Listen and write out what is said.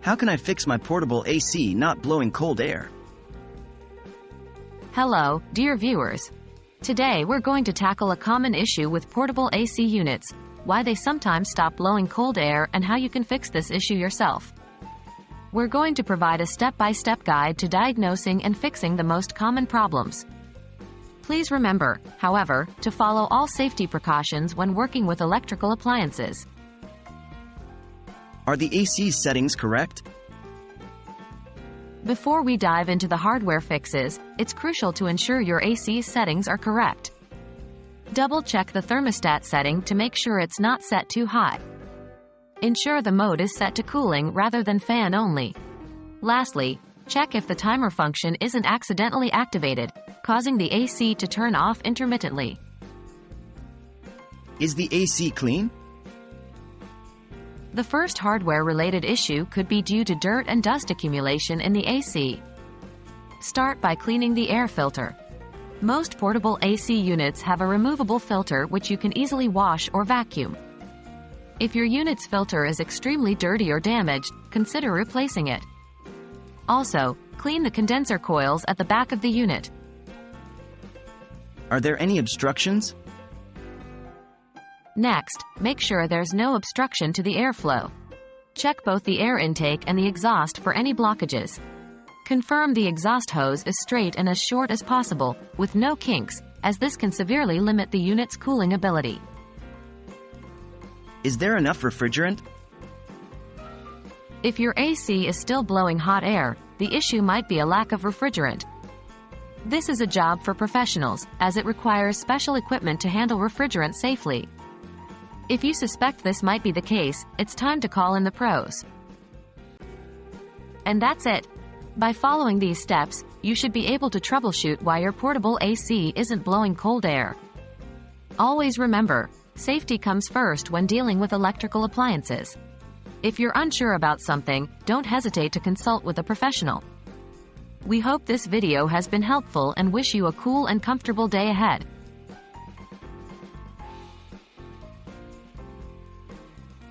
How can I fix my portable AC not blowing cold air? Hello, dear viewers. Today we're going to tackle a common issue with portable AC units, why they sometimes stop blowing cold air and how you can fix this issue yourself. We're going to provide a step-by-step guide to diagnosing and fixing the most common problems. Please remember, however, to follow all safety precautions when working with electrical appliances. Are the AC settings correct? Before we dive into the hardware fixes, it's crucial to ensure your AC settings are correct. Double-check the thermostat setting to make sure it's not set too high. Ensure the mode is set to cooling rather than fan only. Lastly, check if the timer function isn't accidentally activated, causing the AC to turn off intermittently. Is the AC clean? The first hardware-related issue could be due to dirt and dust accumulation in the AC. Start by cleaning the air filter. Most portable AC units have a removable filter which you can easily wash or vacuum. If your unit's filter is extremely dirty or damaged, consider replacing it. Also, clean the condenser coils at the back of the unit. Are there any obstructions? Next, make sure there's no obstruction to the airflow. Check both the air intake and the exhaust for any blockages. Confirm the exhaust hose is straight and as short as possible, with no kinks, as this can severely limit the unit's cooling ability. Is there enough refrigerant? If your AC is still blowing hot air, the issue might be a lack of refrigerant. This is a job for professionals, as it requires special equipment to handle refrigerant safely. If you suspect this might be the case, it's time to call in the pros. And that's it. By following these steps, you should be able to troubleshoot why your portable AC isn't blowing cold air. Always remember, safety comes first when dealing with electrical appliances. If you're unsure about something, don't hesitate to consult with a professional. We hope this video has been helpful and wish you a cool and comfortable day ahead.